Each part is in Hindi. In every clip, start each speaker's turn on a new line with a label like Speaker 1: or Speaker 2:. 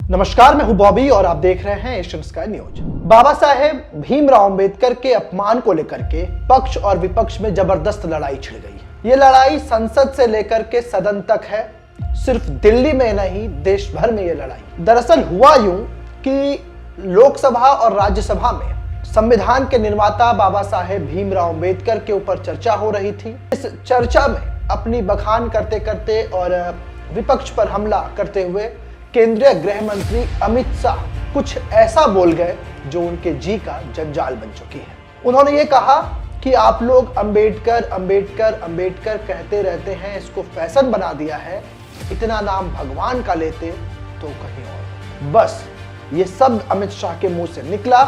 Speaker 1: नमस्कार, मैं हूं बॉबी और आप देख रहे हैं Asian sky news. Baba Saheb Bhimrao Ambedkar के अपमान को लेकर के पक्ष और विपक्ष में जबरदस्त लड़ाई छिड़ गई। ये लड़ाई संसद से लेकर के सदन तक है। सिर्फ दिल्ली में नहीं, देश भर में ये लड़ाई। दरअसल हुआ यूं कि लोकसभा और राज्यसभा में संविधान के निर्माता बाबा साहेब भीमराव अंबेडकर के ऊपर चर्चा हो रही थी। इस चर्चा में अपनी बखान करते करते और विपक्ष पर हमला करते हुए केंद्रीय गृह मंत्री अमित शाह कुछ ऐसा बोल गए जो उनके जी का जंजाल बन चुकी है। उन्होंने ये कहा कि आप लोग अंबेडकर अंबेडकर अंबेडकर कहते रहते हैं, इसको फैशन बना दिया है, इतना नाम भगवान का लेते तो कहीं और। बस ये शब्द अमित शाह के मुंह से निकला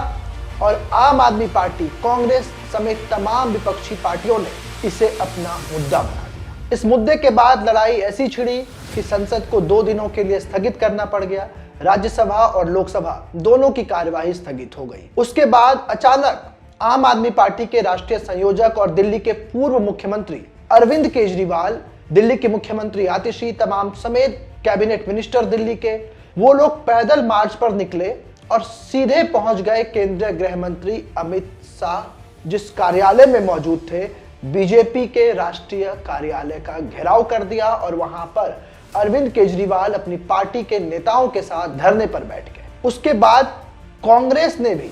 Speaker 1: और आम आदमी पार्टी, कांग्रेस समेत तमाम विपक्षी पार्टियों ने इसे अपना मुद्दा बना दिया। इस मुद्दे के बाद लड़ाई ऐसी छिड़ी कि संसद को 2 दिनों के लिए स्थगित करना पड़ गया। राज्यसभा और लोकसभा दोनों की कार्यवाही स्थगित हो गई। उसके बाद अचानक आम आदमी पार्टी के राष्ट्रीय संयोजक और दिल्ली के पूर्व मुख्यमंत्री अरविंद केजरीवाल, दिल्ली के मुख्यमंत्री आतिशी तमाम समेत कैबिनेट मिनिस्टर दिल्ली के, वो लोग पैदल मार्च पर निकले और सीधे पहुंच गए केंद्रीय गृह मंत्री अमित शाह जिस कार्यालय में मौजूद थे। बीजेपी के राष्ट्रीय कार्यालय का घेराव कर दिया और वहां पर अरविंद केजरीवाल अपनी पार्टी के नेताओं के साथ धरने पर बैठ गए। उसके बाद कांग्रेस ने भी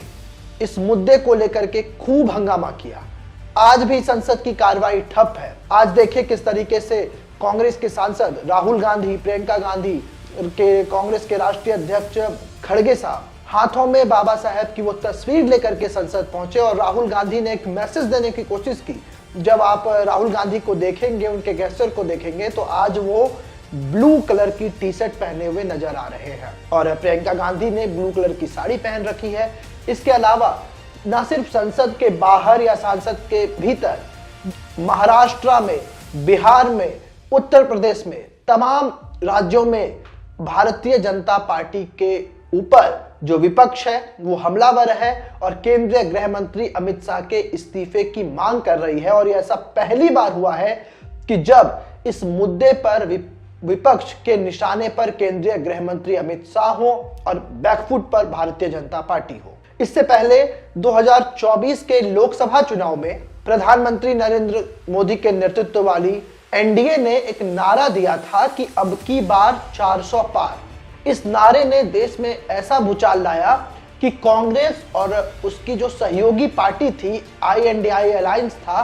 Speaker 1: इस मुद्दे को लेकर के खूब हंगामा किया। आज भी संसद की कार्रवाई ठप है। आज देखिए किस तरीके से कांग्रेस के सांसद राहुल गांधी, प्रियंका गांधी के, कांग्रेस के राष्ट्रीय अध्यक्ष खड़गे साहब हाथों में बाबा साहेब की वो तस्वीर लेकर के संसद पहुंचे और राहुल गांधी ने एक मैसेज देने की कोशिश की। जब आप राहुल गांधी को देखेंगे, उनके गेस्चर को देखेंगे, तो आज वो ब्लू कलर की टी शर्ट पहने हुए नजर आ रहे हैं और प्रियंका गांधी ने ब्लू कलर की साड़ी पहन रखी है। इसके अलावा न सिर्फ संसद के बाहर या संसद के भीतर, महाराष्ट्र में, बिहार में, उत्तर प्रदेश में, तमाम राज्यों में भारतीय जनता पार्टी के ऊपर जो विपक्ष है वो हमलावर है और केंद्रीय गृह मंत्री अमित शाह के इस्तीफे की मांग कर रही है। और ये ऐसा पहली बार हुआ है कि जब इस मुद्दे पर विपक्ष के निशाने पर केंद्रीय गृह मंत्री अमित शाह हो और बैकफुट पर भारतीय जनता पार्टी हो। इससे पहले 2024 के लोकसभा चुनाव में प्रधानमंत्री नरेंद्र मोदी के नेतृत्व वाली एनडीए ने एक नारा दिया था कि अब की बार 400 पार। इस नारे ने देश में ऐसा भूचाल लाया कि कांग्रेस और उसकी जो सहयोगी पार्टी थी, INDI अलायंस था,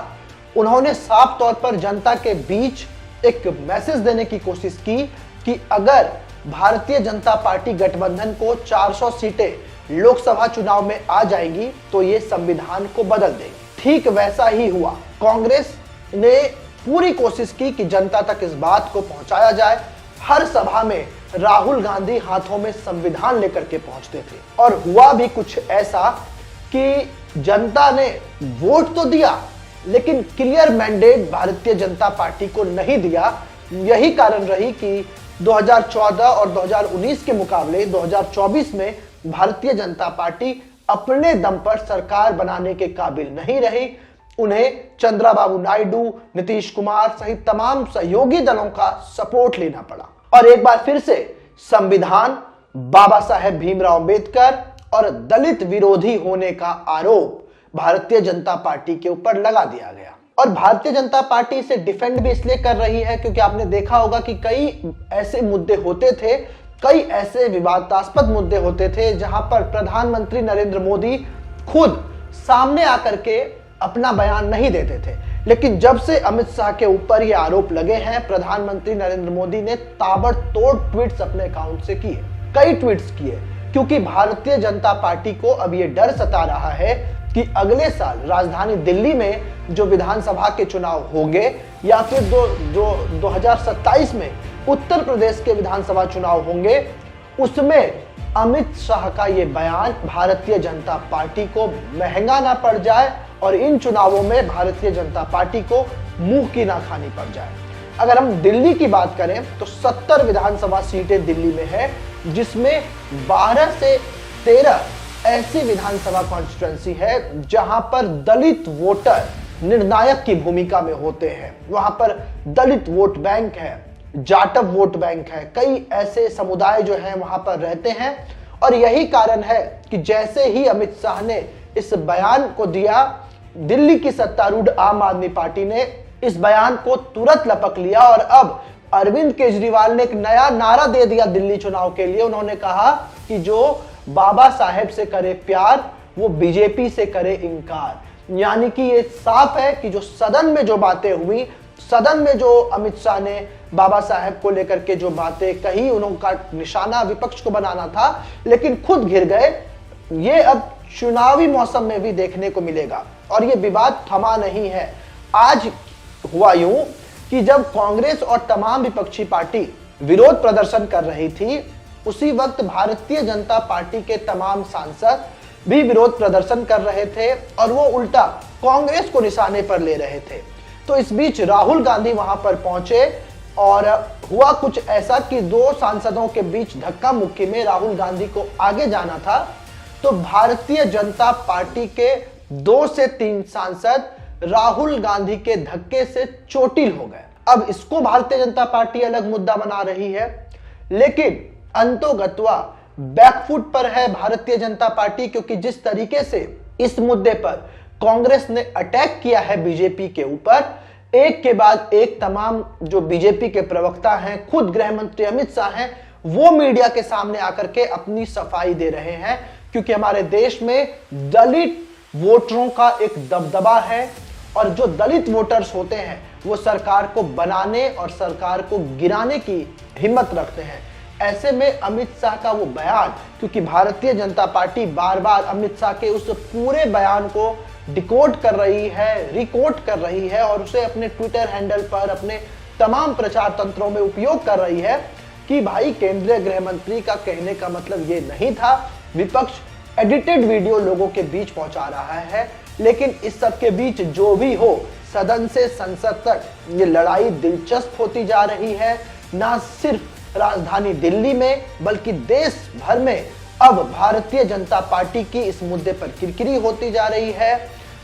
Speaker 1: उन्होंने साफ तौर पर जनता के बीच एक मैसेज देने की कोशिश की कि अगर भारतीय जनता पार्टी गठबंधन को 400 सीटें लोकसभा चुनाव में आ जाएंगी तो ये संविधान को बदल देगी। ठीक वैसा ही हुआ। कांग्रेस ने पूरी कोशिश की कि जनता तक इस बात को पहुंचाया जाए। हर सभा में राहुल गांधी हाथों में संविधान लेकर के पहुंचते थे और हुआ भी कुछ ऐसा कि जनता ने वोट तो दिया लेकिन clear mandate Bharatiya Janata party को नहीं दिया। यही कारण रही कि 2014 और 2019 के मुकाबले 2024 में भारतीय जनता पार्टी अपने दम पर सरकार बनाने के काबिल नहीं रही। उन्हें चंद्रबाबू नायडू, नीतीश कुमार सहित तमाम सहयोगी दलों का सपोर्ट लेना पड़ा और एक बार फिर से संविधान, बाबा साहेब भीमराव अंबेडकर और दलित विरोधी होने का आरोप भारतीय जनता पार्टी के ऊपर लगा दिया गया। और भारतीय जनता पार्टी इसे डिफेंड भी इसलिए कर रही है क्योंकि आपने देखा होगा कि कई ऐसे मुद्दे होते थे, कई ऐसे विवादास्पद मुद्दे होते थे जहां पर प्रधानमंत्री नरेंद्र मोदी खुद सामने आकर के अपना बयान नहीं देते थे। लेकिन जब से अमित शाह के ऊपर ये आरोप लगे हैं, प्रधानमंत्री नरेंद्र मोदी ने ताबड़तोड़ ट्वीट्स अपने अकाउंट से किए, कई ट्वीट्स किए, क्योंकि भारतीय जनता पार्टी को अब ये डर सता रहा है कि अगले साल राजधानी दिल्ली में जो विधानसभा के चुनाव होंगे या फिर 2027 में उत्तर प्रदेश के विधानसभा चुनाव होंगे, उसमें अमित शाह का ये बयान भारतीय जनता पार्टी को महंगा ना पड़ जाए और इन चुनावों में भारतीय जनता पार्टी को मुंह की ना खानी पड़ जाए। अगर हम दिल्ली की बात करें तो 70 विधानसभा सीटें दिल्ली में है, जिसमें 12 से 13 ऐसी विधानसभा कॉन्स्टिट्यूएंसी है जहां पर दलित वोटर निर्णायक की भूमिका में होते हैं। वहां पर दलित वोट बैंक है, जाटव वोट बैंक है, कई ऐसे समुदाय जो हैं वहां पर रहते हैं। और यही कारण है कि जैसे ही अमित शाह ने इस बयान को दिया, दिल्ली की सत्तारूढ़ आम आदमी पार्टी ने इस बयान को तुरंत लपक लिया और अब अरविंद केजरीवाल ने एक नया नारा दे दिया दिल्ली चुनाव के लिए। उन्होंने कहा कि जो बाबा साहेब से करे प्यार वो बीजेपी से करे इंकार। यानी कि ये साफ है कि जो सदन में जो बातें हुई, सदन में जो अमित शाह ने बाबा साहेब को लेकर के जो बातें कही, उनका निशाना विपक्ष को बनाना था लेकिन खुद घिर गए। ये अब चुनावी मौसम में भी देखने को मिलेगा और ये विवाद थमा नहीं है। आज हुआ यूं कि जब कांग्रेस और तमाम विपक्षी पार्टी विरोध प्रदर्शन कर रही थी, उसी वक्त भारतीय जनता पार्टी के तमाम सांसद भी विरोध प्रदर्शन कर रहे थे और वो उल्टा कांग्रेस को निशाने पर ले रहे थे। तो इस बीच राहुल गांधी वहां पर पहुंचे और हुआ कुछ ऐसा कि दो सांसदों के बीच धक्का मुक्की में राहुल गांधी को आगे जाना था, तो भारतीय जनता पार्टी के 2 से 3 सांसद राहुल गांधी के धक्के से चोटिल हो गए। अब इसको भारतीय जनता पार्टी अलग मुद्दा बना रही है, लेकिन अंतोगत्वा बैकफुट पर है भारतीय जनता पार्टी, क्योंकि जिस तरीके से इस मुद्दे पर कांग्रेस ने अटैक किया है बीजेपी के ऊपर, एक के बाद एक तमाम जो बीजेपी के प्रवक्ता हैं, खुद गृह मंत्री अमित शाह हैं, वो मीडिया के सामने आकर के अपनी सफाई दे रहे हैं। क्योंकि हमारे देश में दलित वोटरों का एक दबदबा है और जो दलित वोटर्स होते हैं वो सरकार को बनाने और सरकार को गिराने की हिम्मत रखते हैं। ऐसे में अमित शाह का वो बयान, क्योंकि भारतीय जनता पार्टी बार बार अमित शाह के उस पूरे बयान को डिकोड कर रही है, रिकोड कर रही है और उसे अपने ट्विटर हैंडल पर, अपने तमाम प्रचार तंत्रों में उपयोग कर रही है कि भाई केंद्रीय गृह मंत्री का कहने का मतलब ये नहीं था। विपक्ष एडिटेड वीडियो लोगों के बीच पहुंचा रहा है, लेकिन इस सब के बीच जो भी हो, सदन से संसद तक ये लड़ाई दिलचस्प होती जा रही है। ना सिर्फ राजधानी दिल्ली में बल्कि देश भर में अब भारतीय जनता पार्टी की इस मुद्दे पर किरकिरी होती जा रही है।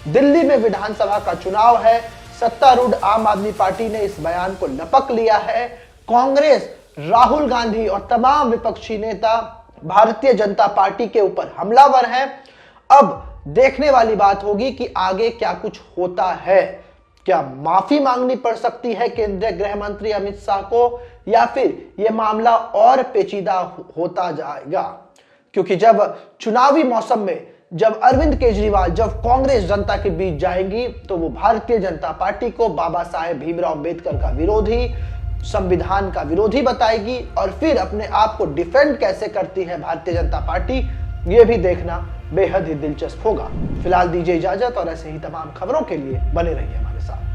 Speaker 1: दिल्ली में विधानसभा का चुनाव है, सत्तारूढ़ आम आदमी पार्टी ने इस बयान को लपक लिया है। कांग्रेस, राहुल गांधी और तमाम विपक्षी नेता भारतीय जनता पार्टी के ऊपर हमलावर हैं। अब देखने वाली बात होगी कि आगे क्या कुछ होता है। क्या माफी मांगनी पड़ सकती है केंद्रीय गृह मंत्री अमित शाह को, या फिर यह मामला और पेचीदा होता जाएगा? क्योंकि जब चुनावी मौसम में जब अरविंद केजरीवाल, जब कांग्रेस जनता के बीच जाएगी, तो वो भारतीय जनता पार्टी को बाबा साहेब भीमराव अंबेडकर का विरोधी, संविधान का विरोधी बताएगी और फिर अपने आप को डिफेंड कैसे करती है भारतीय जनता पार्टी, ये भी देखना बेहद ही दिलचस्प होगा। फिलहाल दीजिए इजाजत और ऐसे ही तमाम खबरों के लिए बने रहिए हमारे साथ।